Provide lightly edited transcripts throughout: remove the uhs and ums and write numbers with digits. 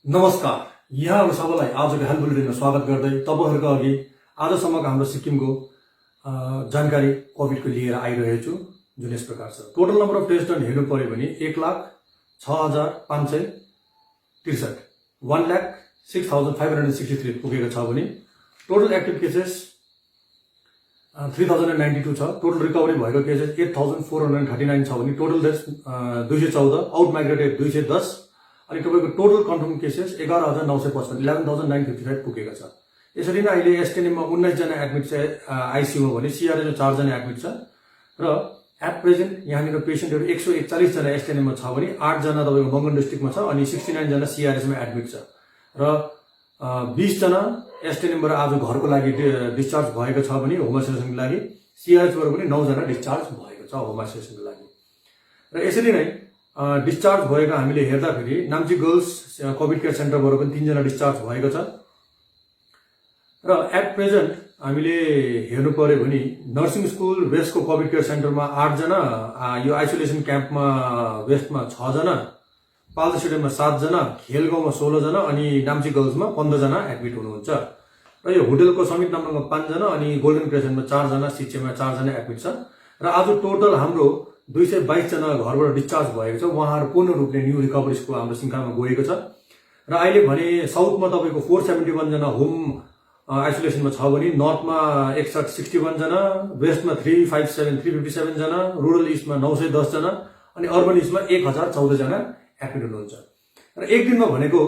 नमस्कार, यहाँहरु सबैलाई आजको हेल्थ बुलेटिनमा स्वागत गर्दै तपाईहरुको अघि आजसम्मको हाम्रो सिक्किमको जानकारी कोभिडको लिएर आइरहेको छु, जुन यस प्रकार छ। Total number of test done हेर्नु पर्यो भने 1,06,563 1,06,563 पुगेको छ भने टोटल एक्टिभ केसेस 3092 छ। टोटल रिकभरी भएको केसेस 8439 छ भने टोटल डेथ्स 214, आउट माइग्रेटेड 210 अनि तपाईको टोटल कन्फर्म केसेस 11,955 11,955 पुगेको छ। यसरी नै अहिले एसटीएनएम मा 19 जना एडमिट छ आईसीयू मा भने सीआरएच मा 4 जना एडमिट छ र एट प्रेजेन्ट यहाँनिर पेशेन्टहरु 141 जना एसटीएनएम मा छ भने 8 जना तपाईको मंगन डिस्ट्रिक्टमा छ अनि 69 जना सीआरएच मा एडमिट छ र 20 जना एसटीएनएम बाट आज घरको लागि डिस्चार्ज भएको छ भने होम आइसोलेसनको लागि सीआरएच बाट पनि 9 जना डिस्चार्ज भएको छ होम आइसोलेसनको लागि। र यसरी नै डिस्चार्ज भएको हामीले हेर्दाखेरि नाम्ची गर्ल्स कोभिड केयर सेन्टरबाट पनि 3 जना डिस्चार्ज भएको छ र एट प्रेजेन्ट हामीले हेर्नु पर्यो भने नर्सिङ स्कुल वेस्टको कोभिड केयर सेन्टरमा 8 जना, यो आइसोलेसन क्याम्पमा वेस्टमा 6 जना, पाल्दा स्टेडियममा 7 जना, खेलगाउँमा 16 जना अनि नाम्ची गर्ल्समा 15 जना एडमिट हुनुहुन्छ र यो होटलको समिट नम्बरमा 5 जना अनि गोल्डन क्रेसेन्टमा 4 जना, सिचेमा 4 जना एडमिट छ र आज टोटल हाम्रो 222 जना घरबाट डिस्चार्ज भएको छ। उहाँहरु पूर्ण रूपले न्यू रिकभरीजको हाम्रो संख्यामा गएको छ र अहिले भने साउथमा तपाईको 471 जना होम आइसोलेसनमा छ भने नर्थमा 61 जना, वेस्टमा 357 जना, रुरल इस्टमा 910 जना अनि अर्बन इस्टमा 1014 जना एडमिट हुनुहुन्छ र एक दिनमा भनेको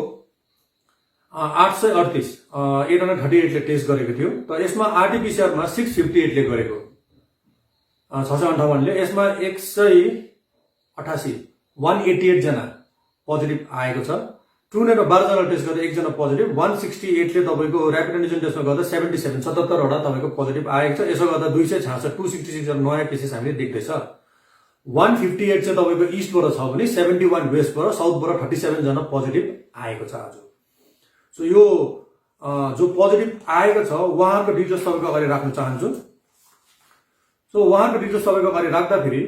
838 838 ले टेस्ट गरेको थियो। तर यसमा आरटीपीसीआर मा 658 ले गरेको 658 ले, यसमा 188 जना पोजिटिभ आएको छ। ट्रुनेटमा 12 जना टेस्ट गर्दा 1 जना पोजिटिभ, 168 ले तपाईको र्यापिड एन्टिजन टेस्टमा गर्दा 77 वटा तपाईको पोजिटिभ आएको छ। यसो गर्दा 266 266 जना नयाँ केसेस हामीले देख्दैछ। 158 चाहिँ तपाईको इस्टबाट छ भने 71 वेस्टबाट, साउथबाट 37 जना पोजिटिभ आएको छ आज। सो यो जो पोजिटिभ आएको छ उहाँहरुको डिटेल्स तपाईको अगाडि राख्न चाहन्छु। सो उहाँहरुको डिटेल्स तपाईको अगाडि राख्दाखेरि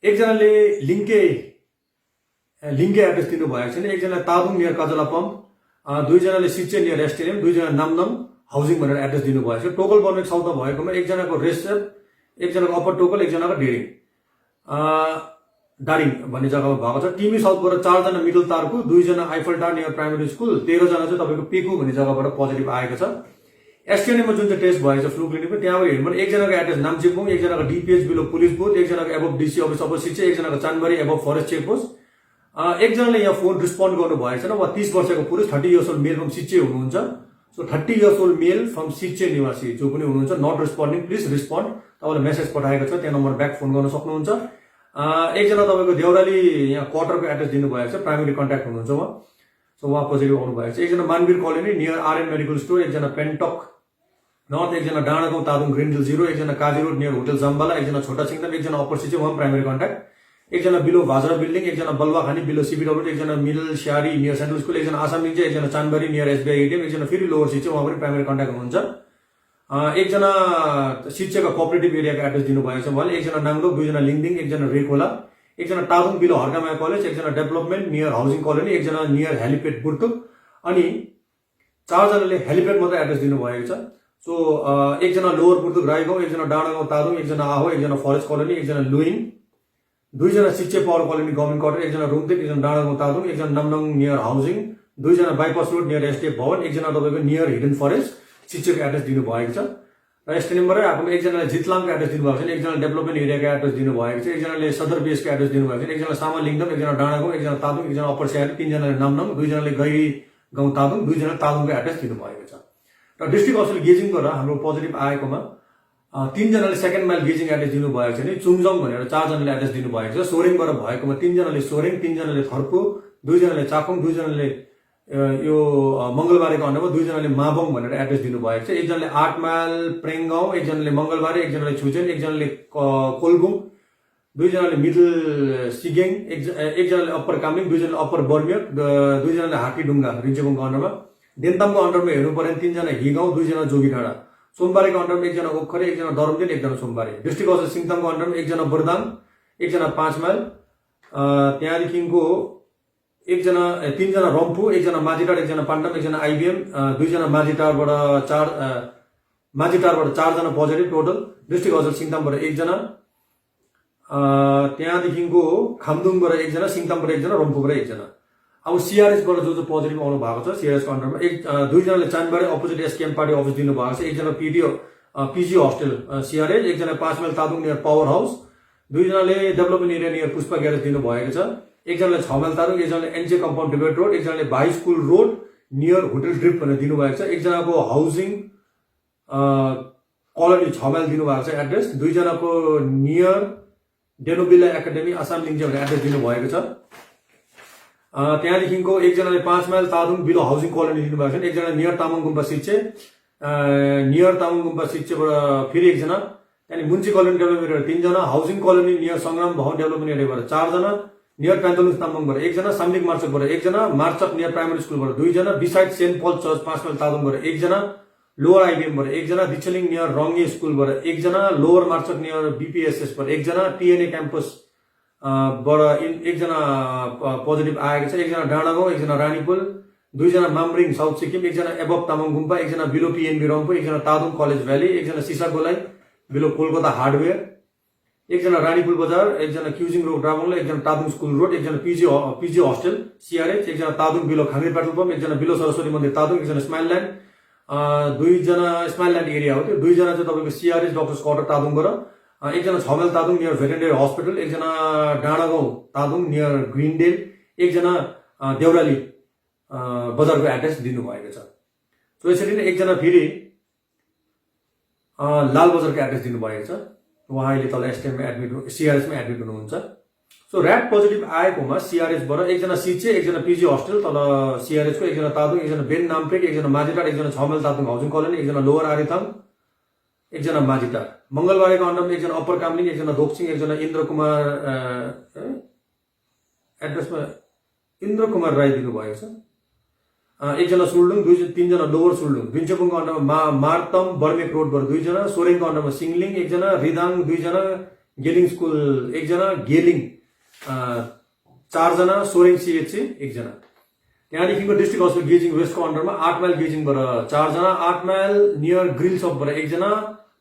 एकजनाले लिङ्के एड्रेस दिनु भएको छैन, एकजनाले तादुङ नियर काजला पम्प, 2 जनाले सिचे नियर एसटीएम, 2 जना नामनम हाउसिङ भनेर एड्रेस दिनु भएको छ। टोकल बर्मेक साउथमा भएकोमा एकजनाको रेसेप, एकजनाको अप्पर टोकल, एकजनाको डारिङ भन्ने जग्गामा भएको छ। टिमी साउथबाट 4 जना मिडल तारको, 2 जना आइफल टार नियर प्राइमरी स्कुल, 13 जना चाहिँ तपाईको पेकु भन्ने जग्गाबाट पोजिटिभ आएको छ। एसटीएनएम मा जुन चाहिँ टेस्ट भएको छ फ्लू क्लिनिकमा त्यहाँबाट हेर्नु भने एकजनाको एड्रेस नाम्चेबुङ, एकजनाको डीपीएच बिलो पुलिस बुथ, एकजनाको एबभ डीसी अफिस अपोजिट, एकजनाको चानबारी एबभ फरेस्ट चेकपोस्ट, एकजनाले यहाँ फोन रिस्पोन्ड गर्नु भएको छैन। उहाँ 30 वर्षको पुरुष 30 years old male from Sichey हुनुहुन्छ। So 30 years old male from Sichey निवासी जो पनि हुनुहुन्छ नट रिस्पोन्डिङ, प्लिज रिस्पोन्ड। तपाईले मेसेज पठाएको छ, त्यहाँ नम्बर ब्याक फोन गर्न सक्नुहुन्छ। एकजना तपाईको देउराली यहाँ क्वार्टरको एड्रेस दिनु भएको छ, प्राइमरी कन्ट्याक्ट हुनुहुन्छ उहाँ। सो उहाँ पोजिटिभ आउनु भएको छ। एकजना Manvir colony near RN medical store, एकजना पेन्टक नर्थ, एकजना डाँडागाउँ तादुङ ग्रिनडिल 0, एकजना काजी रोड नियर होटल जम्बाला, एकजना छोटा सिङदाम, एकजना अप्पर सिचे उहाँ प्राइमरी कन्ट्याक्ट, एकजना बिलो भाजरा बिल्डिङ, एकजना बलवाखानी बिलो सीबीडब्ल्यू, एकजना middle Syari near central school, एकजना आसाम निन्छ, एकजना चानबारी नियर एसबीआई एटीएम, एकजना फेरि लोवर सिचे उहाँ पनि प्राइमरी कन्ट्याक्ट हुनुहुन्छ। एकजना सिचेको कोअपरेटिभ एरियाको एड्रेस दिनुभएको छ उहाँले, एकजना नाङ्लो, 2 जना लिङदिङ, एकजना रेखोला, एकजना तादुङ बिलो हर्कामाया कलेज, एकजना डेभलपमेन्ट नियर हाउसिङ कलोनी, एकजना नियर हेलिपेड बुर्तुक अनि 4 जनाले हेलिपेड मात्रै एड्रेस दिनुभएको छ। सो एकजना लोवर बुर्तुक राईगाउँ, एकजना डाँडागाउँ तादुङ, एकजना आहो, एकजना फरेस्ट कलोनी, एकजना लुइङ, 2 जना Sichey power colony government quarter, एकजना रुमतेक, एकजना डाँडागाउँ तादुङ, एकजना नामनङ नियर हाउसिङ, 2 जना बाइपास रोड नियर एसटीएफ भवन, एकजना तपाईको नियर हिडन फरेस्ट सिचेको एड्रेस दिनुभएको छ। र एसटीएमबाटै आएको एकजनाले जितलाङको एड्रेस दिनुभएको छ, एकजना डेभलपमेन्ट एरियाको एड्रेस दिनुभएको छ, एकजनाले सदर बीएसको एड्रेस दिनुभएको छ, एकजना सामा लिङदम, एकजना डाँडागाउँ, एकजना तादुङ, एकजना अप्पर स्यारी, 3 जनाले नामनङ, 2 जनाले गैरी गाउँ तादुङ, 2 जना तादुङको एड्रेस दिनुभएको छ। र डिस्ट्रिक्ट हस्पिटल गेजिङबाट हाम्रो पोजिटिभ आएकोमा 3 जनाले सेकेन्ड माइल गेजिङ एड्रेस दिनुभएको छ नि चुङजङ भनेर 4 जनाले एड्रेस दिनुभएको छ। सोरेङबाट भएकोमा 3 जनाले सोरेङ, 3 जनाले थर्पु, 2 जनाले चाखुङ, 2 जनाले यो मंगलबारेको अन्डरमा, 2 जनाले माबङ भनेर एड्रेस दिनुभएको छ। एकजनाले 8 माइल प्रेङगाउँ, एकजनाले मंगलबारे, एकजनाले छुचेन, एकजनाले कोलबुङ, 2 जनाले मिडल सिगेङ, एकजनाले अप्पर कामिङ, 2 जनाले अप्पर बर्मियर, 2 जनाले हाकीडुङ्गा रिन्चेबुङको अन्डरमा। देन्तामको अन्डरमा हेर्नु पर्यो 3 जना हिगाउँ, 2 जना जोगीडाँडा। सोमबारेको अन्डरमा 1 जना ओखरे, 1 जना दरमदिन, 1 जना सोमबारे। डिस्ट्रिक्ट हस्पिटल सिङतामको अन्डरमा 1 जना बरदाङ, 1 जना 5 माइल, त्यहाँदेखिको तीनजना रम्फू, एकजना माझीटार, एकजना पाण्डम, एकजना आइबिएम, दुईजना माझीटारबाट 4जना पोजिटिभ टोटल। डिस्ट्रिक्ट हस्पिटल सिङतामबाट 1जना, त्यहाँदेखिको खामदुङबाट 1जना, सिङतामबाट 1जना, रम्फूबाट 1जना। अब सीआरएसबाट जो पोजिटिभ आउनु भएको छ सीआरएसको अन्डरमा दुईजनाले चानबारी अपोजिट एसकेएम पार्टी अफिस दिनु भएको छ, एकजना पिजी हस्टेल सीआरएस, एकजना 5 माइल तादुङ नियर पावर हाउस, दुईजनाले development area near Pushpa garage दिनु भएको छ, एकजनाले 6 माइल तादुङ, एकजनाले एनजे कम्पाउन्ड डिबेट रोड, एकजनाले भाइ school road near hotel drip भनेर दिनुभएको छ, एकजनाको हाउसिङ कलोनी 6 माइल दिनुभएको छ एड्रेस, दुईजनाको नियर डेनोबिल्ला एकाडेमी आसाम लिङ्जे भनेर एड्रेस दिनुभएको छ। त्यहाँदेखिको एकजनाले 5 माइल तादुङ बिलो हाउसिङ कलोनी दिनुभएको छ, एकजना नियर तामाङ गुम्बा सिच्छे, सिच्छेबाट फेरि एकजना, त्यहाँदेखि मुन्सी कलोनी डेभलपमेन्ट एरिया 3जना, housing colony near Sangram Bhawan development एरियाबाट 4जना, नियर पेन्तलुङ तामाङबाट 1जना, सामलिक मार्चकबाट 1जना, मार्चक नियर प्राइमरी स्कुलबाट 2जना, beside saint Paul church 5 mile तादुङबाट 1जना, लोवर आइबिएमबाट 1जना, दिचलिङ नियर रङ्गे स्कुलबाट 1जना, लोवर मार्चक नियर बिपिएसएसबाट 1जना, टिएनए क्याम्पस बाट 1जना पोजिटिभ आएको छ, एकजना डाँडागाउँ, एकजना रानीपुल, 2जना मामरिङ साउथ सिक्किम, एकजना एबब तामाङ गुम्पा, एकजना बिलो पिएनबी रम्फू, एकजना तादुङ कलेज भ्याली, एकजना सिसागोलाई बिलो कोलकाता हार्डवेयर, एकजना रानीपुल बजार, एकजना क्युजिङ रोड राबङला, एकजना तादुङ स्कुल रोड, एकजना पिजी हस्टेल सीआरएच, एकजना Tadong below Khangay petrol pump, एकजना बिलो सरस्वती मन्दिर तादुङ, एकजना स्माइल ल्यान्ड, 2जना स्माइल ल्यान्ड एरिया हो त्यो, 2जना चाहिँ तपाईँको सीआरएच डक्टर्स क्वार्टर तादुङबाट, एकजना 6 माइल तादुङ नियर भेटेरिनरी हस्पिटल, एकजना डाँडागाउँ तादुङ नियर ग्रिनडेल, एकजना देउराली बजारको एड्रेस दिनुभएको छ। सो यसरी नै एकजना फेरि लाल बजारको एड्रेस दिनुभएको छ, उहाँ अहिले तल एसटिएममा सीआरएसमा एडमिट हुनुहुन्छ। सो ऱ्याट पोजिटिभ आएकोमा सीआरएसबाट एकजना सिचे, एकजना पिजी हस्टेल तल सीआरएसको, एकजना तादुङ, एकजना बेन नाम्प्रेक, एकजना माझीटार, एकजना 6 माइल तादुङ हाउसिङ कलोनी, एकजना लोवर आरिथाङ, एकजना माझीटार। मंगलबारेको अन्डरमा एकजना अप्पर कामलिङ, एकजना दोक्सिङ, एकजना इन्द्र कुमार एड्रेसमा इन्द्र कुमार राई दिनुभएको छ, एकजना सुल्डुङ, 3जना लोवर सुल्डुङ, विन्चेपुङको अन्डरमा मार्तम बर्मेक रोडबाट 2जना, सोरेङको अन्डरमा सिङलिङ, एकजना रिदाङ, 2जना, गेलिङ स्कुल 1जना, गेलिङ 4जना, सोरेङ सिएचसी 1जना। त्यहाँदेखिको डिस्ट्रिक्ट हस्पिटल गेजिङ वेस्टको अन्डरमा 8 माइल गेजिङबाट 4जना, 8 माइल नियर ग्रिल सपबाट 1जना,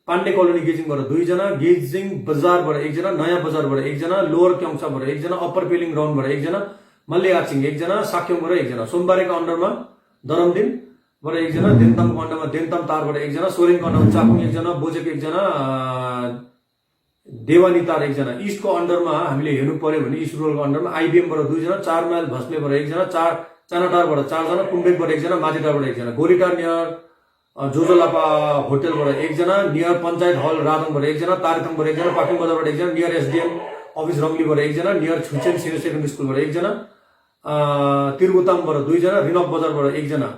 पाण्डे कलोनी गेजिङबाट 2जना, गेजिङ बजारबाट 1जना, नयाँ बजारबाट 1जना, लोवर क्योङसाबाट 1जना, अप्पर पेलिङ ग्राउन्डबाट 1जना, मल्लेआचिङ 1जना, साक्योङबाट 1जना, सोमबारेको अन्डरमा दरमदिनबाट 1जना, देन्तामको अन्डरमा देन्ताम तारबाट 1जना, सोरेङको अन्डरमा चाकुङ 1जना, बोजेको 1जना, देवानी तार 1जना। इस्टको अन्डरमा हामीले हेर्नु पर्यो भने इस्ट रुरलको अन्डरमा आइबिएमबाट 2जना, 4 माइल भस्लेबाट 1जना, चानाटारबाट 4जना, कुम्बेकबाट 1जना, माझीटारबाट 1जना, गोरीटार नियर जोजोलापा होटलबाट 1जना, नियर पञ्चायत हल रादङबाट 1जना, तारिथङबाट 1जना, पाकिङ बजारबाट 1जना, नियर एसडिएम अफिस रङ्गलीबाट 1जना, नियर छुचेन सिनियर सेकेन्डरी स्कुलबाट 1जना, तिरबुतामबाट 2जना, रिनक बजारबाट 1जना।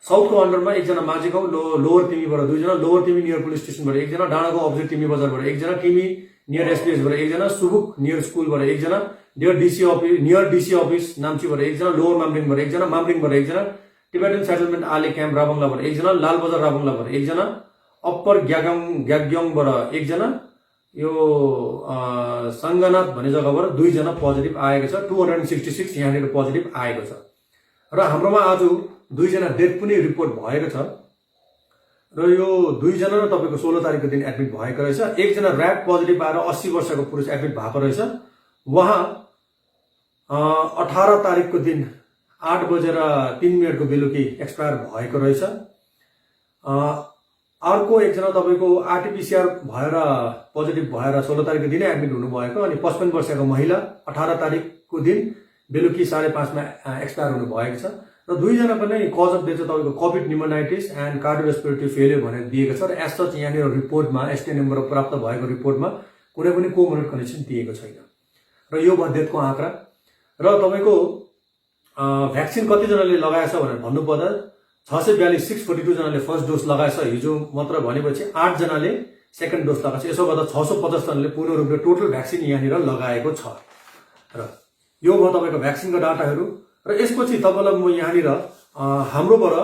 साउथको अन्डरमा 1जना माझीगाउँ लोवर तिमीबाट 2जना, लोवर तिमी नियर पुलिस स्टेसनबाट 1जना, डाँडागाउँ अपोजिट तिमी बजारबाट 1जना, तिमी नियर एसपिएसबाट 1जना, सुबुक नियर स्कुलबाट 1जना, नियर डिसी अफिस नाम्चीबाट 1जना, लोवर मामरिङबाट 1जना, मामरिङबाट 1जना, टिबेटन सेटलमेन्ट आले क्याम्प राबङलाबाट 1जना, लाल बजार राबङलाबाट 1जना, अप्पर ग्याग्योङबाट 1जना, यो सङ्गनाथ भन्ने जग्गाबाट 2जना पोजिटिभ आएको छ। 266 यहाँनिर पोजिटिभ आएको छ र हाम्रोमा आज 2जना डेथ पनि रिपोर्ट भएको छ र यो 2जना तपाईँको 16 तारिकको दिन एडमिट भएको रहेछ। एकजना ऱ्याट पोजिटिभ आएर 80 वर्षको पुरुष एडमिट भएको रहेछ, उहाँ 18 तारिकको दिन 8:03 बेलुकी एक्सपायर भएको रहेछ। अर्को एकजना तपाईँको आरटीपीसीआर भएर पोजिटिभ भएर 16 तारिकको दिनै एडमिट हुनुभएको, अनि 55 वर्षको महिला 18 तारिकको दिन बेलुकी 5:30 मा एक्सपायर हुनुभएको छ र 2जना पनि कज अफ डेथ चाहिँ तपाईँको कोभिड न्युमोनाइटिस एन्ड कार्डियोरेस्पिरेटरी फेलियर भनेर दिएको छ र एज सच यहाँनिर रिपोर्टमा एसटिएनएमबाट प्राप्त भएको रिपोर्टमा कुनै पनि कोमोर्बिड कन्डिसन दिएको छैन र यो भयो डेथको आँकडा। र तपाईँको भ्याक्सिन कतिजनाले लगाएछ भनेर भन्नुपर्दा 642 जनाले फर्स्ट डोज लगाएछ हिजो मात्र, भनेपछि 8 जनाले सेकेन्ड डोज लगाएछ। यसो गर्दा 650 जनाले पूर्ण रूपले टोटल भ्याक्सिन यहाँनिर लगाएको छ र यो भयो तपाईँको भ्याक्सिनको डाटाहरू। र यसपछि तपाईँलाई म यहाँनिर हाम्रोबाट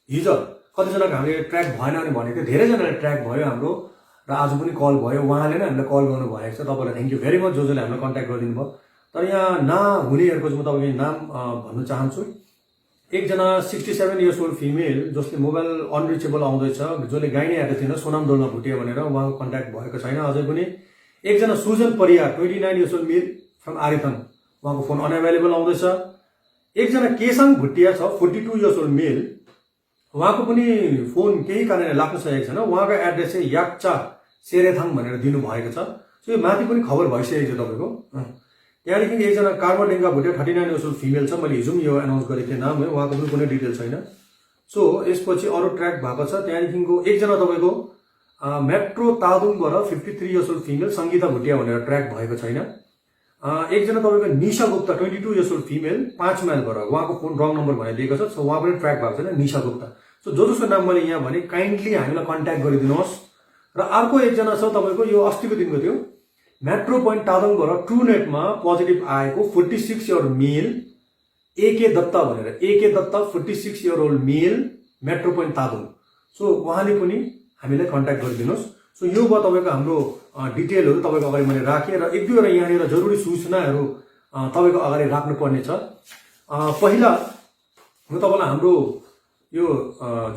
हिजो कतिजनाको हामीले ट्र्याक भएन भने भनेको, धेरैजनाले ट्र्याक भयो हाम्रो र आज पनि कल भयो, उहाँले नै हामीलाई कल गर्नु भएको छ। तपाईँलाई थ्याङ्क यू भेरी मच जसले हामीलाई कन्ट्याक्ट गरिदिनु भयो। तर यहाँ नहुनेहरूको चाहिँ म तपाईँको नाम भन्न चाहन्छु। एकजना 67 इयर्स ओल्ड फिमेल जसले मोबाइल अनरिचेबल आउँदैछ, जसले गाइने आएको थिएन, सोनाम डोलमा भुटियो भनेर उहाँको कन्ट्याक्ट भएको छैन अझै पनि। एकजना Sujan Pariyar 29 years old male from Arithang, उहाँको फोन अनअभाइलेबल आउँदैछ। एकजना केसाङ भुटिया छ 42 इयर्स ओल्ड मेल, उहाँको पनि फोन केही कारणले लाग्न सकेको छैन। उहाँको एड्रेस चाहिँ याक्चा सेरेथाङ भनेर दिनुभएको छ। सो यो माथि पनि खबर भइसकेको छ तपाईँको। त्यहाँदेखि एकजना कार्मडेङ्गा भुटिया 39 इयर्स ओल्ड फिमेल छ, मैले हिजो यो एनाउन्स गरेको थिएँ नाम है, उहाँको पनि कुनै डिटेल छैन। सो यसपछि अरू ट्र्याक भएको छ। त्यहाँदेखिको एकजना तपाईँको मेट्रो तादुङबाट 53 years old female Sangeeta Bhutia भनेर ट्र्याक भएको छैन। एकजना तपाईँको Nisha Gupta 22 years old female 5 माइलबाट, उहाँको फोन रङ नम्बर भनेर दिएको छ। सो उहाँ पनि ट्र्याक भएको छैन, निशा गुप्ता। सो जसको नाम मैले यहाँ भने काइन्डली हामीलाई कन्ट्याक्ट गरिदिनुहोस्। र अर्को एकजना छ तपाईँको, यो अस्तिको दिनको थियो, मेट्रो पोइन्ट तादङबाट ट्रुनेटमा पोजिटिभ आएको 46 इयर मेल एके दत्ता भनेर, AK Dutta 46 year old male metro point Tadong. So उहाँले पनि हामीलाई कन्ट्याक्ट गरिदिनुहोस्। सो यो भयो तपाईँको हाम्रो डिटेलहरू तपाईँको अगाडि मैले राखेँ। र एक दुईवटा यहाँनिर जरुरी सूचनाहरू तपाईँको अगाडि राख्नुपर्ने छ। पहिला म तपाईँलाई हाम्रो यो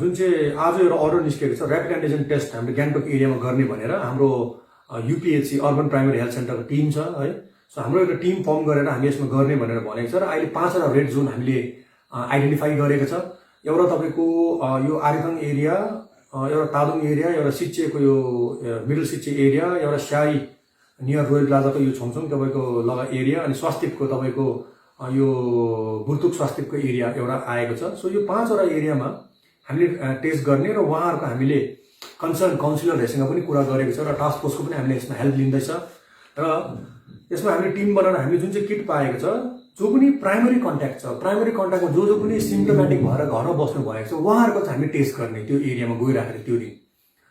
जुन चाहिँ आज एउटा अर्डर निस्केको छ, ऱ्यापिड एन्टिजेन टेस्ट हाम्रो गान्तोक एरियामा गर्ने भनेर हाम्रो युपिएचसी अर्बन प्राइमेरी हेल्थ सेन्टरको टिम छ है। सो हाम्रो एउटा टिम फर्म गरेर हामी यसमा गर्ने भनेर भनेको छ। र अहिले 5वटा रेड जोन हामीले आइडेन्टिफाई गरेको छ। एउटा तपाईँको यो आरिथङ एरिया, एउटा तादुङ एरिया, एउटा सिच्चेको यो मिडल सिच्चे एरिया, एउटा स्यारी नियर रोयल प्लाजाको यो छङछङ तपाईँको लगा एरिया, अनि स्वास्तिकको तपाईँको यो बुर्तुक स्वास्तिकको एरिया एउटा आएको छ। सो यो 5वटा एरियामा हामीले टेस्ट गर्ने र उहाँहरूको हामीले कन्सर्न काउन्सिलरहरूसँग पनि कुरा गरेको छ र टास्क फोर्सको पनि हामीले यसमा हेल्प लिँदैछ। र यसमा हामीले टिम बनाएर हामीले जुन चाहिँ किट पाएको छ, जो पनि प्राइमरी कन्ट्याक्ट छ, प्राइमरी कन्ट्याक्टमा जो पनि सिम्टोमेटिक भएर घरमा बस्नु भएको छ उहाँहरूको चाहिँ हामी टेस्ट गर्ने त्यो एरियामा गइराखेर त्यो दिन।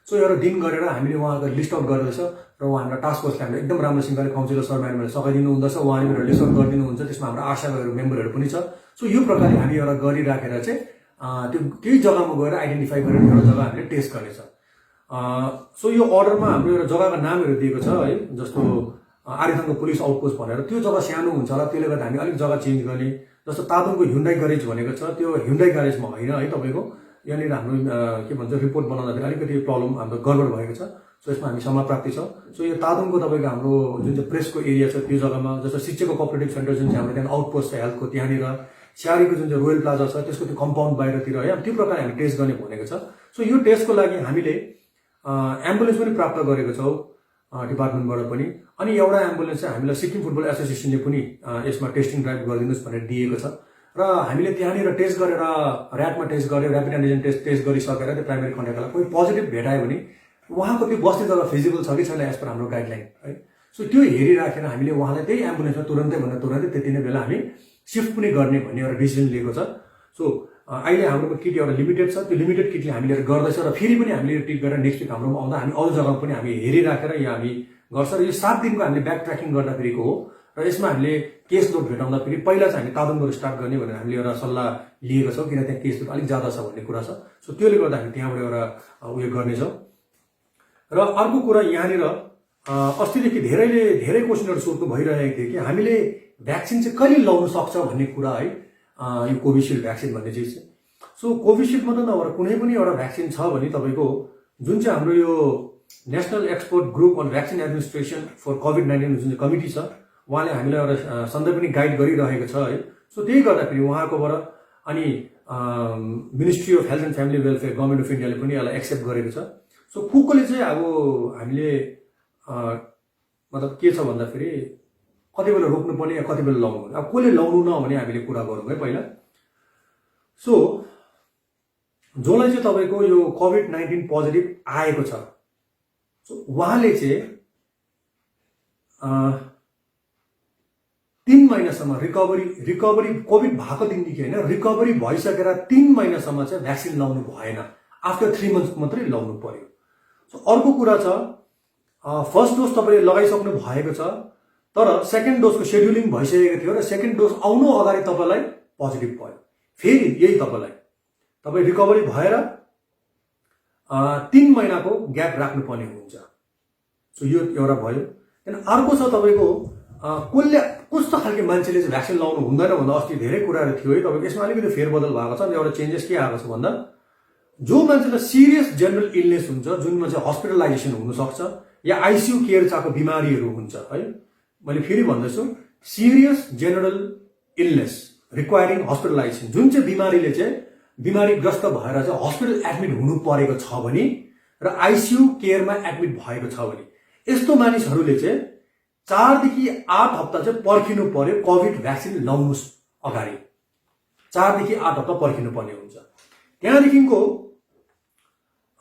सो एउटा दिन गरेर हामीले उहाँको लिस्ट आउट गर्दैछ र उहाँ हाम्रो टास्क फोर्सले हामीले एकदम राम्रोसँगले काउन्सिलर सर म्याडमले सघाइदिनु हुँदछ, उहाँले मेरो लिस्ट आउट गरिदिनुहुन्छ। त्यसमा हाम्रो आशाहरू मेम्बरहरू पनि छ। सो यो प्रकारले हामी एउटा गरिराखेर चाहिँ त्यो त्यही जग्गामा गएर आइडेन्टिफाई गरेर एउटा जग्गा हामीले टेस्ट गर्नेछ। सो यो अर्डरमा हाम्रो एउटा जग्गाको नामहरू दिएको छ है, जस्तो आरिथङको पुलिस आउटपोस्ट भनेर। त्यो जग्गा सानो हुन्छ होला, त्यसले गर्दा हामी अलिक जग्गा चेन्ज गर्ने। जस्तो तादुङको ह्युन्डाई ग्यारेज भनेको छ, त्यो ह्युन्डाई ग्यारेजमा होइन है तपाईँको। यहाँनिर हाम्रो के भन्छ रिपोर्ट बनाउँदाखेरि अलिकति प्रब्लम हाम्रो गडबड भएको छ। सो यसमा हामी क्षमा प्राप्ति छ। सो यो तादुङको तपाईँको हाम्रो जुन चाहिँ प्रेसको एरिया छ त्यो जग्गामा, जस्तो सिच्चेको कोअपरेटिभ सेन्टर जुन चाहिँ हाम्रो त्यहाँ आउटपोस्ट छ हेल्थको, त्यहाँनिर स्यारीको जुन चाहिँ रोयल प्लाजा छ त्यसको त्यो कम्पाउन्ड बाहिरतिर है, त्यो प्रकारले हामी टेस्ट गर्ने भनेको छ। सो यो टेस्टको लागि हामीले एम्बुलेन्स पनि प्राप्त गरेको छौँ डिपार्टमेन्टबाट पनि। अनि एउटा एम्बुलेन्स चाहिँ हामीलाई सिक्किम फुटबल एसोसिएसनले पनि यसमा टेस्टिङ ड्राइभ गरिदिनुहोस् भनेर दिएको छ। र हामीले त्यहाँनिर टेस्ट गरेर ऱ्याटमा टेस्ट गरेर ऱ्यापिड एन्टिजेन टेस्ट गरिसकेर त्यो प्राइमेरी कन्ट्याक्टलाई कोही पोजिटिभ भेटायो भने उहाँको त्यो बस्ने जग्गा फिजिबल छ कि छैन एज पर हाम्रो गाइडलाइन है। सो त्यो हेरिराखेर हामीले उहाँलाई त्यही एम्बुलेन्समा तुरन्तै त्यति नै बेला हामी सिफ्ट पनि गर्ने भन्ने एउटा डिसिजन लिएको छ। सो अहिले हाम्रोमा किट एउटा लिमिटेड छ, त्यो लिमिटेड किटले हामीले गर्दैछ र फेरि पनि हामीले टिक गरेर नेक्स्ट विक हाम्रोमा आउँदा हामी अरू जग्गामा पनि हामी हेरिराखेर यहाँ हामी गर्छ। र यो 7 दिनको हामीले ब्याक ट्र्याकिङ गर्दाखेरिको हो। र यसमा हामीले केस लोड भेटाउँदा फेरि पहिला चाहिँ हामी तादुङबाट स्टार्ट गर्ने भनेर हामीले एउटा सल्लाह लिएको छौँ, किन त्यहाँ केस लोड अलिक ज्यादा छ भन्ने कुरा छ। सो त्यसले गर्दा हामी त्यहाँबाट एउटा उयो गर्नेछौँ। र अर्को कुरा यहाँनिर अस्तिदेखि धेरै क्वेसनहरू सोध्नु भइरहेको थियो कि हामीले भ्याक्सिन चाहिँ कहिले लाउनु सक्छ भन्ने कुरा है, यो कोभिसिल्ड भ्याक्सिन भन्ने चिज चाहिँ। सो कोभिसिल्ड मात्र नभएर कुनै पनि एउटा भ्याक्सिन छ भने तपाईँको जुन चाहिँ हाम्रो यो national expert group on vaccine administration for कोभिड-19 जुन चाहिँ कमिटी छ, उहाँले हामीलाई एउटा सधैँ पनि गाइड गरिरहेको छ है। सो त्यही गर्दाखेरि उहाँकोबाट अनि ministry of health and family welfare government of इन्डियाले पनि यसलाई एक्सेप्ट गरेको छ। सो कोले चाहिँ अब हामीले मतलब के छ भन्दाखेरि कति बेला रोक्नुपर्ने या कति बेला लाउनु, अब कसले लाउनु न भने हामीले कुरा गरौँ है पहिला। सो जसलाई चाहिँ तपाईँको यो कोभिड-19 पोजिटिभ आएको छ, सो उहाँले चाहिँ 3 महिनासम्म रिकभरी कोभिड भएको दिनदेखि होइन, रिकभरी भइसकेर 3 महिनासम्म चाहिँ भ्याक्सिन लाउनु भएन, आफ्टर 3 मन्थ्स मात्रै लाउनु पर्यो। सो अर्को कुरा छ, फर्स्ट डोज तपाईँले लगाइसक्नु भएको छ तर सेकेन्ड डोजको सेड्युलिङ भइसकेको थियो र सेकेन्ड डोज आउनु अगाडि तपाईँलाई पोजिटिभ भयो, फेरि यही तपाईँ रिकभरी भएर 3 महिनाको ग्याप राख्नुपर्ने हुन्छ। सो यो एउटा भयो। त्यहाँदेखि अर्को छ तपाईँको कसले कस्तो खालको मान्छेले चाहिँ भ्याक्सिन लाउनु हुँदैन भन्दा अस्ति धेरै कुराहरू थियो है तपाईँको। यसमा अलिकति फेरबदल भएको छ। एउटा चेन्जेस के आएको छ भन्दा जो मान्छेलाई सिरियस जनरल इलनेस हुन्छ, जुनमा चाहिँ हस्पिटलाइजेसन हुनसक्छ या आइसियु केयर चाहेको बिमारीहरू हुन्छ है, मैले फेरि भन्दैछु, सिरियस जनरल इलनेस रिक्वायरिङ हस्पिटलाइजेसन, जुन चाहिँ बिमारीले चाहिँ बिमारीग्रस्त भएर चाहिँ हस्पिटल एडमिट हुनु परेको छ भने र आइसियु केयरमा एडमिट भएको छ भने यस्तो मानिसहरूले चाहिँ 4 देखि 8 हप्ता चाहिँ पर्खिनु पर्यो कोभिड भ्याक्सिन लाउनुस् अगाडि। 4 देखि 8 हप्ता पर्खिनु पर्ने हुन्छ। त्यहाँदेखिको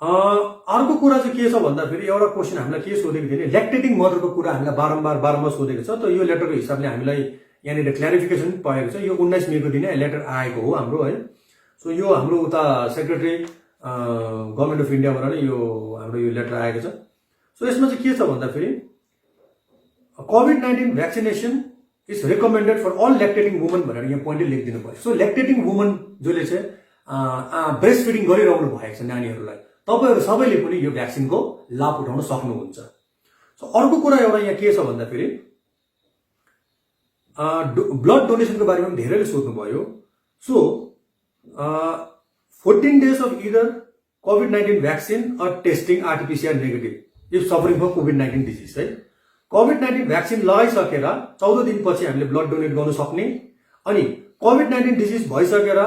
अर्को कुरा चाहिँ के छ भन्दाखेरि एउटा क्वेसन हामीलाई के सोधेको थियो, ल्याक्टेटिङ मदरको कुरा हामीलाई बारम्बार सोधेको छ। त यो लेटरको हिसाबले हामीलाई यहाँनिर क्ल्यारिफिकेसन पाएको छ। यो 19 मेको दिन लेटर आएको हो हाम्रो है। सो यो हाम्रो उता सेक्रेटरी गभर्मेन्ट अफ इन्डियाबाट नै यो हाम्रो यो लेटर आएको छ। सो यसमा चाहिँ के छ भन्दाखेरि COVID-19 vaccination is recommended for all lactating women भनेर यहाँ पोइन्टै लेखिदिनु पर्यो। सो ल्याक्टेटिङ वुमन जसले चाहिँ ब्रेस्ट फिडिङ गरिरहनु भएको छ नानीहरूलाई, तपाईँहरू सबैले पनि यो भ्याक्सिनको लाभ उठाउन सक्नुहुन्छ। सो अर्को कुरा एउटा यहाँ के छ भन्दाखेरि ब्लड डोनेसनको बारेमा पनि धेरैले सोध्नुभयो। So 14 days of either COVID-19 vaccine or testing RT-PCR negative if suffering from COVID-19 disease है। COVID-19 भ्याक्सिन लगाइसकेर 14 दिनपछि हामीले ब्लड डोनेट गर्न सक्ने, अनि COVID-19 डिजिज भइसकेर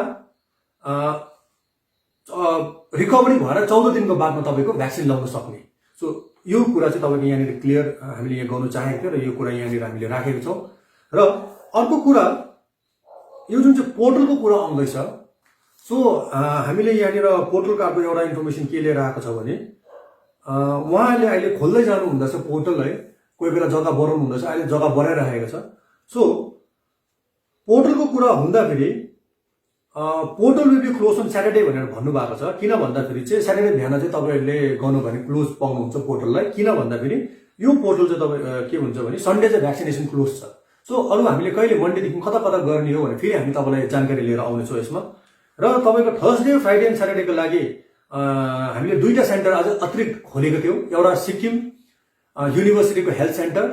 रिकभरी भएर 14 दिनको बादमा तपाईँको भ्याक्सिन लगाउन सक्ने। सो यो कुरा चाहिँ तपाईँको यहाँनिर क्लियर हामीले यहाँ गर्नु चाहेको थियो र यो कुरा यहाँनिर हामीले राखेको छौँ। र अर्को कुरा यो जुन चाहिँ पोर्टलको कुरा आउँदैछ, सो हामीले यहाँनिर पोर्टलको अर्को एउटा इन्फर्मेसन के लिएर आएको छ भने उहाँले अहिले खोल्दै जानु हुँदैछ पोर्टल है, कोही बेला जग्गा बढाउनु हुँदैछ, अहिले जग्गा बढाइरहेको छ। सो पोर्टलको कुरा हुँदाखेरि portal will be close on Saturday भनेर भन्नुभएको छ। किन भन्दाखेरि चाहिँ स्याटरडे बिहान चाहिँ तपाईँहरूले गर्नु भने क्लोज पाउनुहुन्छ पोर्टललाई। किन भन्दाखेरि यो पोर्टल चाहिँ तपाईँ के हुन्छ भने सन्डे चाहिँ भ्याक्सिनेसन क्लोज छ। सो अरू हामीले कहिले मन्डेदेखि कता कता गर्ने हो भने फेरि हामी तपाईँलाई जानकारी लिएर आउनेछौँ यसमा। र तपाईँको थर्सडे, फ्राइडे एन्ड स्याटरडेको लागि हामीले 2टा सेन्टर अझ अतिरिक्त खोलेको थियौँ। एउटा सिक्किम युनिभर्सिटीको हेल्थ सेन्टर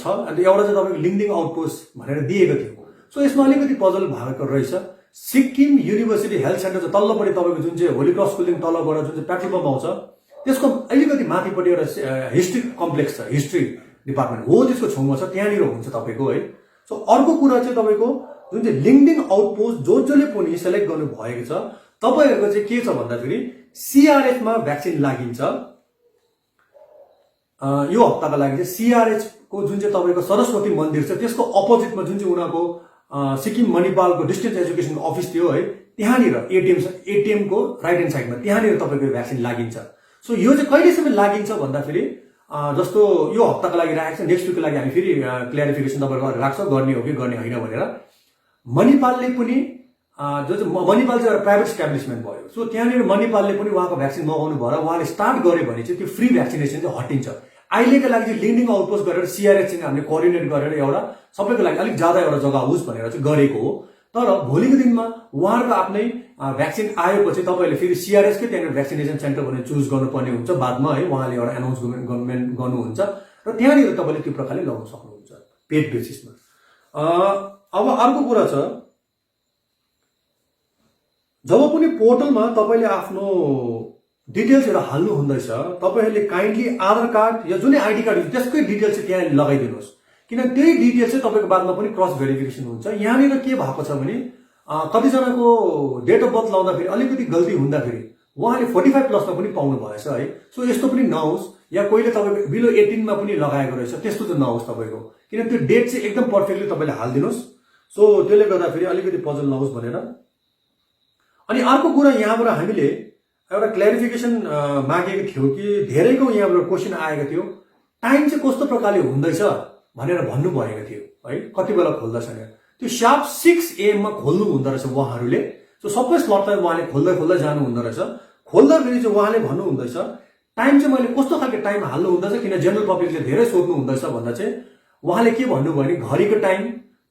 छ, अन्त एउटा चाहिँ तपाईँको लिङ्कडिङ आउटपोस्ट भनेर दिएको थियो। सो यसमा अलिकति पजल भएको रहेछ। सिक्किम युनिभर्सिटी हेल्थ सेन्टर चाहिँ तल्लोपट्टि तपाईँको जुन चाहिँ होली क्रस स्कुलदेखि तल्लोबाट जुन चाहिँ पेट्रोल पम्प आउँछ त्यसको अलिकति माथिपट्टि एउटा हिस्ट्री कम्प्लेक्स छ, हिस्ट्री डिपार्टमेन्ट हो, त्यसको छेउमा छ, त्यहाँनिर हुन्छ तपाईँको है। सो अर्को कुरा चाहिँ तपाईँको जुन चाहिँ लिङ्कडिङ आउटपोस्ट जसले पनि सेलेक्ट गर्नु भएको छ तपाईँहरूको चाहिँ के छ भन्दाखेरि सिआरएचमा भ्याक्सिन लागिन्छ। यो हप्ताको लागि चाहिँ सिआरएच को जुन चाहिँ तपाईँको सरस्वती मन्दिर छ त्यसको अपोजिटमा जुन चाहिँ उनीहरूको सिक्किम मणिपालको डिस्टेन्स एजुकेसन अफिस थियो है, त्यहाँनिर एटिएम को राइट ह्यान्ड साइडमा त्यहाँनिर तपाईँको भ्याक्सिन लागिन्छ। सो यो चाहिँ कहिलेसम्म लागिन्छ भन्दाखेरि जस्तो यो हप्ताको लागि राखेको छ, नेक्स्ट विकको लागि हामी फेरि क्ल्यारिफिकेसन तपाईँको राख्छ गर्ने हो कि गर्ने होइन भनेर। मणिपालले पनि जो चाहिँ मणिपाल चाहिँ एउटा प्राइभेट इस्टाब्लिसमेन्ट भयो। सो त्यहाँनिर मणिपालले पनि उहाँको भ्याक्सिन मगाउनु भएर उहाँले स्टार्ट गर्यो भने चाहिँ त्यो फ्री भ्याक्सिनेसन चाहिँ हटिन्छ। अहिलेको लागि चाहिँ लिङ्कडिङ आउटपोस्ट गरेर सिआरएच चाहिँ हामीले कोअर्डिनेट गरेर एउटा सबैको लागि अलिक ज्यादा एउटा जग्गा होस् भनेर चाहिँ गरेको हो। तर भोलिको दिनमा उहाँहरूको आफ्नै भ्याक्सिन आएपछि तपाईँहरूले फेरि सिआरएचकै त्यहाँनिर भ्याक्सिनेसन सेन्टर भनेर चुज गर्नुपर्ने हुन्छ बादमा है, उहाँले एउटा एनाउन्समेन्ट गर्नुहुन्छ र त्यहाँनिर तपाईँले त्यो प्रकारले लगाउन सक्नुहुन्छ पेड बेसिसमा। अब अर्को कुरा छ, जब पनि पोर्टलमा तपाईँले आफ्नो डिटेल्सहरू हाल्नु हुँदैछ तपाईँहरूले काइन्डली आधार कार्ड या जुनै आइडी कार्ड हुन्छ त्यसकै डिटेल्स चाहिँ त्यहाँ लगाइदिनुहोस्, किन त्यही डिटेल्स चाहिँ तपाईँको बादमा पनि क्रस भेरिफिकेसन हुन्छ। यहाँनिर के भएको छ भने कतिजनाको डेट अफ बर्थ लाउँदाखेरि अलिकति गल्ती हुँदाखेरि उहाँले 45+ पनि पाउनु भएछ है। सो यस्तो पनि नहोस्, या कोहीले तपाईँको बिलो 18 पनि लगाएको रहेछ त्यस्तो चाहिँ नहोस् तपाईँको, किन त्यो डेट चाहिँ एकदम पर्फेक्टली तपाईँले हालिदिनुहोस्। सो त्यसले गर्दाखेरि अलिकति पजल नहोस् भनेर। अनि अर्को कुरा यहाँबाट हामीले एउटा क्ल्यारिफिकेसन मागेको थियो कि धेरैको यहाँबाट क्वेसन आएको थियो, टाइम चाहिँ कस्तो प्रकारले हुँदैछ भनेर भन्नुभएको थियो है, कति बेला खोल्दैछ भनेर। त्यो सार्प 6 AM मा खोल्नु हुँदो रहेछ उहाँहरूले। सो सबै स्लटलाई उहाँले खोल्दै खोल्दै जानु हुँदो रहेछ। खोल्दाखेरि चाहिँ उहाँले भन्नु हुँदैछ टाइम चाहिँ मैले कस्तो खालको टाइम हाल्नु हुँदैछ, किन जेनरल पब्लिकले धेरै सोध्नु हुँदैछ भन्दा चाहिँ उहाँले के भन्नुभयो भने घडीको टाइम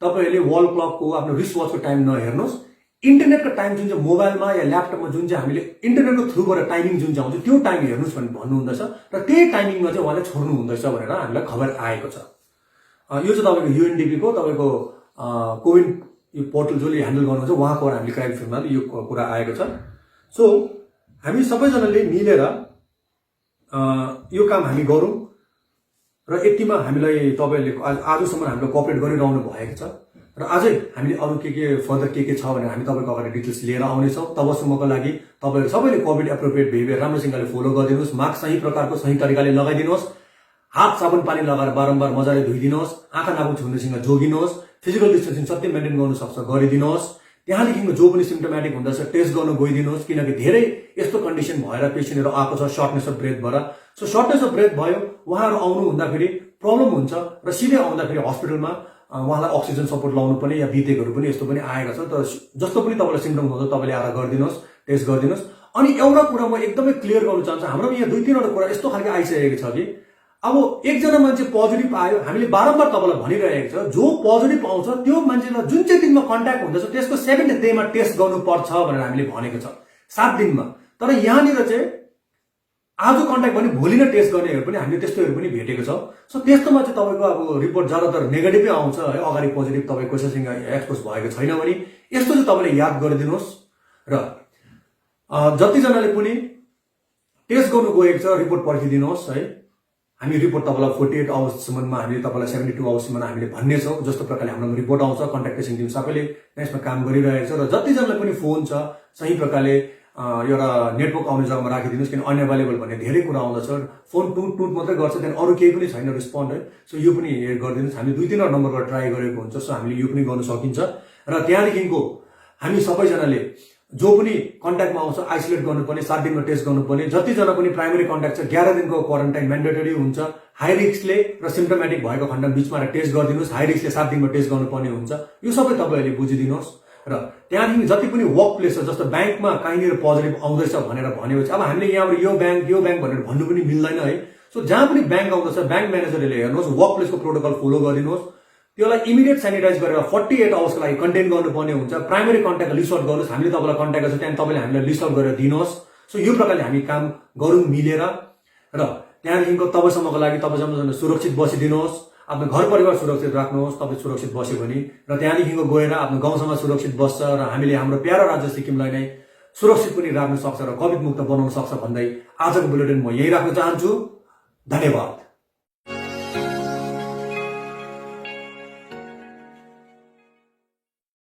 तपाईँहरूले वाल क्लकको आफ्नो रिस्ट वाचको टाइम नहेर्नुहोस्, इन्टरनेटको टाइम जुन चाहिँ मोबाइलमा या ल्यापटपमा जुन चाहिँ हामीले इन्टरनेटको थ्रुबाट टाइमिङ जुन चाहिँ आउँछ त्यो टाइम हेर्नुहोस् भनेर भन्नुहुँदैछ र त्यही टाइमिङमा चाहिँ उहाँले छोड्नु हुँदैछ भनेर हामीलाई खबर आएको छ। यो चाहिँ तपाईँको UNDP को तपाईँको कोविन यो पोर्टल जसले ह्यान्डल गर्नुहुन्छ उहाँको हामीले क्राइम फिल्ममा यो कुरा आएको छ। सो हामी सबैजनाले मिलेर यो काम हामी गरौँ र यतिमा हामीलाई तपाईँहरूले आजसम्म हामीले कोअपरेट गरिरहनु भएको छ र अझै हामीले अरू के फर्दर के छ भनेर हामी तपाईँको अगाडि डिटेल्स लिएर आउनेछौँ। तबसम्मको लागि तपाईँहरू सबैले कोभिड एप्रोप्रिएट बिहेभियर राम्रोसँगले फलो गरिदिनुहोस्, मास्क सही प्रकारको सही तरिकाले लगाइदिनुहोस्, हात साबुन पानी लगाएर बारम्बार मजाले धोइदिनुहोस्, आँखा नाक छुनेसँग जोगिनुहोस्, फिजिकल डिस्टेन्सिङ सबै मेन्टेन गर्नु सक्छ गरिदिनुहोस्। त्यहाँदेखिको जो पनि सिम्टोमेटिक हुँदछ टेस्ट गर्नु गइदिनुहोस्, किनकि धेरै यस्तो कन्डिसन भएर पेसेन्टहरू आएको छ सर्टनेस अफ ब्रेथ भएर। सो सर्टनेस अफ ब्रेथ भयो, उहाँहरू आउनु हुँदाखेरि प्रब्लम हुन्छ र सिधै आउँदाखेरि हस्पिटलमा उहाँलाई अक्सिजन सपोर्ट लाउनु पनि या बितेकहरू पनि यस्तो पनि आएको छ। तर जस्तो पनि तपाईँलाई सिम्टम्स हुन्छ तपाईँले आएर गरिदिनुहोस्, टेस्ट गरिदिनुहोस्। अनि एउटा कुरा म एकदमै क्लियर गर्नु चाहन्छु, हाम्रोमा यहाँ 2-3वटा कुरा यस्तो खालको आइसकेको छ कि अब एकजना मान्छे पोजिटिभ आयो, हामीले बारम्बार तपाईँलाई भनिरहेको छ जो पोजिटिभ आउँछ त्यो मान्छेलाई जुन चाहिँ दिनमा कन्ट्याक्ट हुँदछ त्यसको 7th डेमा टेस्ट गर्नुपर्छ भनेर हामीले भनेको छ, 7 दिनमा। तर यहाँनिर चाहिँ आज कन्ट्याक्ट भने भोलि नै टेस्ट गर्नेहरू पनि हामीले त्यस्तोहरू पनि भेटेको छ। सो त्यस्तोमा चाहिँ तपाईँको अब रिपोर्ट ज्यादातर नेगेटिभै आउँछ है, अगाडि पोजिटिभ तपाईँ कसैसँग एक्सपोज भएको छैन भने यस्तो चाहिँ तपाईँले याद गरिदिनुहोस्। र जतिजनाले पनि टेस्ट गर्नु गएको छ रिपोर्ट पर्खिदिनुहोस् है। हामी रिपोर्ट तपाईँलाई 48 आवर्ससम्ममा हामीले तपाईँलाई 72 आवर्ससम्म हामीले भन्ने छौँ। जस्तो प्रकारले हाम्रो रिपोर्ट आउँछ कन्ट्याक्ट ट्रेसिङ टिम सबैले यसमा काम गरिरहेको छ। र जतिजनालाई पनि फोन छ सही प्रकारले एउटा नेटवर्क आउने जग्गामा राखिदिनुहोस्, किन अनएभाइलेबल भन्ने धेरै कुरा आउँदछ। फोन टुट मात्रै गर्छ, त्यहाँदेखि अरू केही पनि छैन रिस्पोन्ड है। सो यो पनि गरिदिनुहोस्, हामी 2-3वटा नम्बरबाट ट्राई गरेको हुन्छ। सो हामीले यो पनि गर्न सकिन्छ। र त्यहाँदेखिको हामी सबैजनाले जो पनि कन्ट्याक्टमा आउँछ आइसोलेट गर्नुपर्ने, 7 दिनमा टेस्ट गर्नुपर्ने। जतिजना पनि प्राइमेरी कन्ट्याक्ट छ 11 दिनको क्वारेन्टाइन म्यान्डेटरी हुन्छ। हाई रिस्कले र सिम्टोमेटिक भएको खण्डमा बिचमा टेस्ट गरिदिनुहोस्, हाई रिस्कले 7 दिनमा टेस्ट गर्नुपर्ने हुन्छ। यो सबै तपाईँहरूले बुझिदिनुहोस्। र त्यहाँदेखि जति पनि वर्क प्लेस छ जस्तो ब्याङ्कमा कहीँनिर पोजिटिभ आउँदैछ भनेर भनेपछि अब हामीले यहाँबाट यो ब्याङ्क भनेर भन्नु पनि मिल्दैन है। सो जहाँ पनि ब्याङ्क आउँदैछ ब्याङ्क म्यानेजरले हेर्नुहोस्, वर्क प्लेसको प्रोटोकल फलो गरिदिनुहोस्, त्यसलाई इमिडिएट सेनिटाइज गरेर 48 आवर्सको लागि कन्टेन गर्नुपर्ने हुन्छ। प्राइमेरी कन्ट्याक्ट लिस्ट आउट गर्नुहोस्, हामीले तपाईँलाई कन्ट्याक्ट गर्छ त्यहाँदेखि तपाईँले हामीलाई लिस्ट आउट गरेर दिनुहोस्। सो यो प्रकारले हामी काम गरौँ मिलेर। र त्यहाँदेखिको तबसम्मको लागि तपाईँसम्म सुरक्षित बसिदिनुहोस्, आफ्नो घर परिवार सुरक्षित राख्नुहोस्, तपाईँ सुरक्षित बस्यो भने। र त्यहाँदेखिको गएर आफ्नो गाउँसम्म सुरक्षित बस्छ र हामीले हाम्रो प्यारो राज्य सिक्किमलाई नै सुरक्षित पनि राख्न सक्छ र कोभिड मुक्त बनाउन सक्छ भन्दै आजको बुलेटिन म यही राख्न चाहन्छु। धन्यवाद।